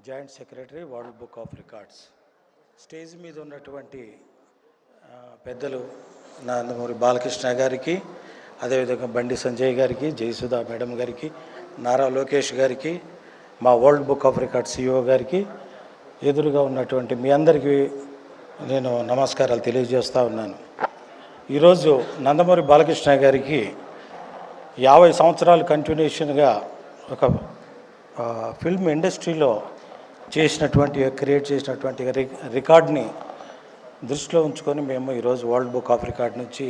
Joint secretary world book of records. Stage మీద ఉన్నటువంటి పెద్దలు నందమూరి బాలకృష్ణ గారికి, అదేవిధంగా బండి సంజయ్ గారికి, జయసుధా మేడం గారికి, నారా లోకేష్ గారికి, మా world book of records CEO గారికి, ఎదురుగా ఉన్నటువంటి మీ అందరికీ నేను నమస్కారాలు తెలియజేస్తూ ఉన్నాను. ఈరోజు నందమూరి బాలకృష్ణ గారికి 50 సంవత్సరాలు కంటిన్యూషన్గా ఒక ఫిల్మ్ ఇండస్ట్రీలో క్రియేట్ చేసినటువంటి రికార్డ్ని దృష్టిలో ఉంచుకొని మేము ఈరోజు వరల్డ్ బుక్ ఆఫ్ రికార్డ్ నుంచి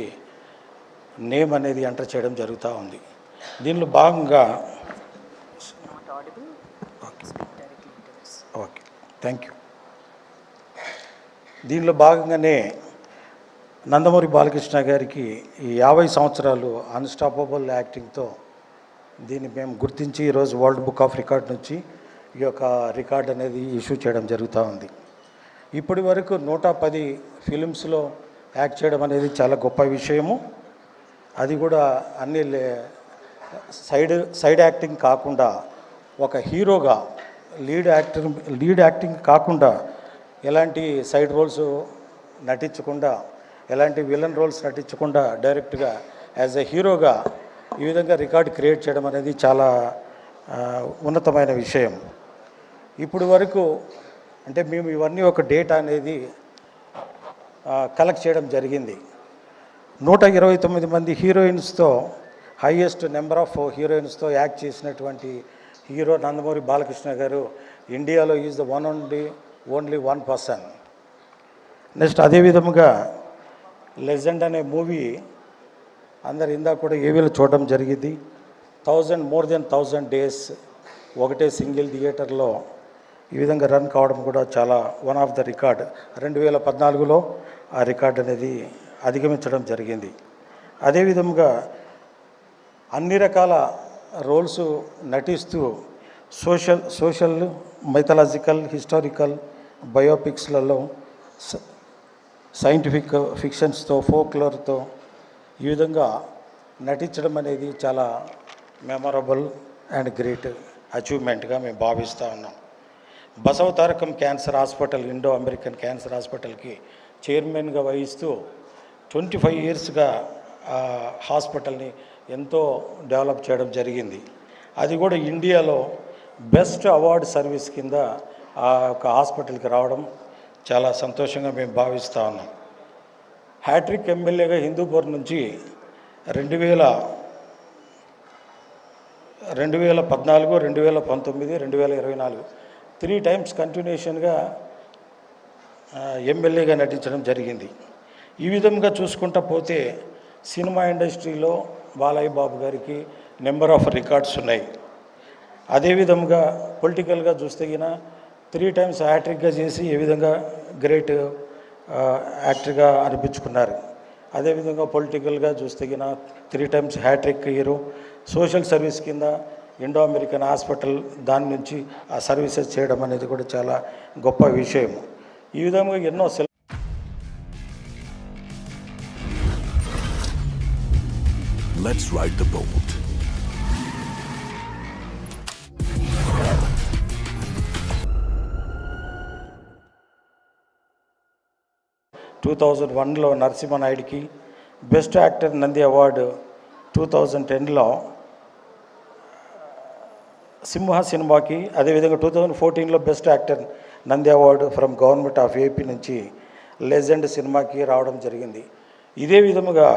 నేమ్ అనేది ఎంటర్ చేయడం జరుగుతూ ఉంది. దీనిలో భాగంగా ఓకే, థ్యాంక్ యూ. దీనిలో భాగంగానే నందమూరి బాలకృష్ణ గారికి ఈ 50 సంవత్సరాలు అన్స్టాపబుల్ యాక్టింగ్తో దీన్ని మేము గుర్తించి ఈరోజు వరల్డ్ బుక్ ఆఫ్ రికార్డ్ నుంచి ఈ యొక్క రికార్డ్ అనేది ఇష్యూ చేయడం జరుగుతూ ఉంది. ఇప్పటి వరకు 110 ఫిలిమ్స్లో యాక్ట్ చేయడం అనేది చాలా గొప్ప విషయము. అది కూడా అన్ని సైడ్ యాక్టింగ్ కాకుండా ఒక హీరోగా లీడ్ యాక్టింగ్ కాకుండా ఎలాంటి సైడ్ రోల్స్ నటించకుండా, ఎలాంటి విలన్ రోల్స్ నటించకుండా డైరెక్ట్గా యాజ్ ఎ హీరోగా ఈ విధంగా రికార్డ్ క్రియేట్ చేయడం అనేది చాలా ఉన్నతమైన విషయం. ఇప్పుడు వరకు అంటే మేము ఇవన్నీ ఒక డేటా అనేది కలెక్ట్ చేయడం జరిగింది. 129 మంది హీరోయిన్స్తో, హైయెస్ట్ నెంబర్ ఆఫ్ హీరోయిన్స్తో యాక్ట్ చేసినటువంటి హీరో నందమూరి బాలకృష్ణ గారు ఇండియాలో is the only one person. Next అదేవిధముగా లెజెండ్ అనే మూవీ అందరు ఇందాక కూడా ఏవీలో చూడడం జరిగింది. మోర్ దెన్ 1000 డేస్ ఒకటే సింగిల్ థియేటర్లో ఈ విధంగా రన్ కావడం కూడా చాలా వన్ ఆఫ్ ద రికార్డ్. 2014లో ఆ రికార్డ్ అనేది అధిగమించడం జరిగింది. అదేవిధంగా అన్ని రకాల రోల్స్ నటిస్తూ సోషల్ మైథలాజికల్, హిస్టారికల్, బయోపిక్స్లలో, సైంటిఫిక్ ఫిక్షన్స్తో, ఫోక్లోర్తో ఈ విధంగా నటించడం అనేది చాలా మెమరబుల్ అండ్ గ్రేట్ అచీవ్మెంట్గా మేము భావిస్తూ ఉన్నాం. Basava Tarakam cancer hospital, Indo American cancer హాస్పిటల్కి చైర్మన్గా వహిస్తూ 25 ఇయర్స్గా హాస్పిటల్ని ఎంతో డెవలప్ చేయడం జరిగింది. అది కూడా ఇండియాలో బెస్ట్ అవార్డు సర్వీస్ కింద ఆ యొక్క హాస్పిటల్కి రావడం చాలా సంతోషంగా మేము భావిస్తూ ఉన్నాం. హ్యాట్రిక్ ఎమ్మెల్యేగా హిందూపూర్ నుంచి 2014, 2019, 2024 3 టైమ్స్ కంటిన్యూషన్గా ఎమ్మెల్యేగా నటించడం జరిగింది. ఈ విధంగా చూసుకుంటా పోతే సినిమా ఇండస్ట్రీలో బాలయ్య బాబు గారికి నెంబర్ ఆఫ్ రికార్డ్స్ ఉన్నాయి. అదేవిధంగా పొలిటికల్గా చూస్తే 3 టైమ్స్ హ్యాట్రిక్గా చేసి ఏ విధంగా గ్రేట్ యాక్టర్గా అనిపించుకున్నారు. అదేవిధంగా పొలిటికల్గా చూస్తే 3 times hat trick hero, social service కింద ఇండో అమెరికన్ హాస్పిటల్ దాని నుంచి ఆ సర్వీసెస్ చేయడం అనేది కూడా చాలా గొప్ప విషయం. ఈ విధంగా ఎన్నో Let's ride the boat. టూ 2001లో నరసింహనాయుడికి బెస్ట్ యాక్టర్ నంది అవార్డు, 2010లో సింహ సినిమాకి, అదేవిధంగా 2014లో best actor Nandi award from government of AP నుంచి లెజెండ్ సినిమాకి రావడం జరిగింది. ఇదే విధముగా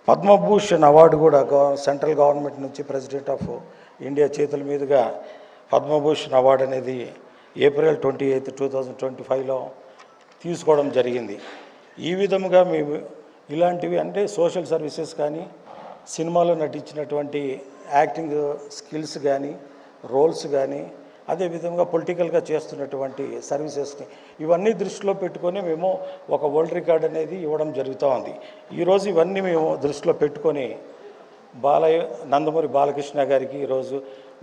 పద్మభూషణ్ అవార్డు కూడా సెంట్రల్ గవర్నమెంట్ నుంచి ప్రెసిడెంట్ ఆఫ్ ఇండియా చేతుల మీదుగా పద్మభూషణ్ అవార్డు అనేది April 28, 2025లో తీసుకోవడం జరిగింది. ఈ విధముగా మేము ఇలాంటివి అంటే సోషల్ సర్వీసెస్ కానీ, సినిమాలో నటించినటువంటి యాక్టింగ్ స్కిల్స్ కానీ, రోల్స్ కానీ, అదేవిధంగా పొలిటికల్గా చేస్తున్నటువంటి సర్వీసెస్ని ఇవన్నీ దృష్టిలో పెట్టుకొని మేము ఒక వరల్డ్ రికార్డ్ అనేది ఇవ్వడం జరుగుతూ ఉంది. ఈరోజు ఇవన్నీ మేము దృష్టిలో పెట్టుకొని నందమూరి బాలకృష్ణ గారికి ఈరోజు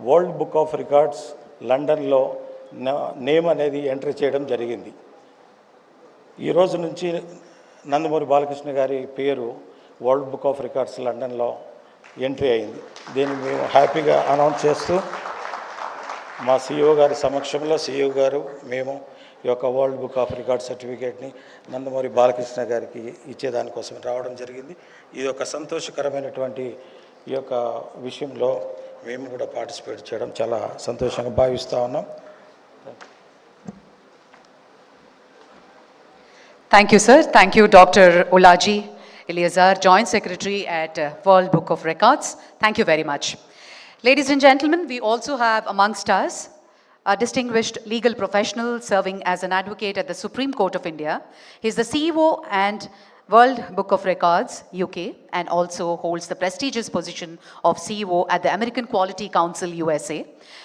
వరల్డ్ బుక్ ఆఫ్ రికార్డ్స్ లండన్లో నేమ్ అనేది ఎంట్రీ చేయడం జరిగింది. ఈ రోజు నుంచి నందమూరి బాలకృష్ణ గారి పేరు వరల్డ్ బుక్ ఆఫ్ రికార్డ్స్ లండన్లో ఎంట్రీ అయింది. దీన్ని మేము హ్యాపీగా అనౌన్స్ చేస్తూ మా సిఇఓ గారి సమక్షంలో సిఇఓ గారు మేము ఈ యొక్క వరల్డ్ బుక్ ఆఫ్ రికార్డ్ సర్టిఫికేట్ని నందమూరి బాలకృష్ణ గారికి ఇచ్చేదానికోసం రావడం జరిగింది. ఇది ఒక సంతోషకరమైనటువంటి ఈ యొక్క విషయంలో మేము కూడా పార్టిసిపేట్ చేయడం చాలా సంతోషంగా భావిస్తూ ఉన్నాం. Thank you, sir. Thank you, Dr. Ulaji Eleazar, Joint Secretary at World Book of Records. Thank you very much. Ladies and gentlemen, we also have amongst us a distinguished legal professional serving as an advocate at the Supreme Court of India. He is the CEO and World Book of Records, UK, and also holds the prestigious position of CEO at the American Quality Council, USA.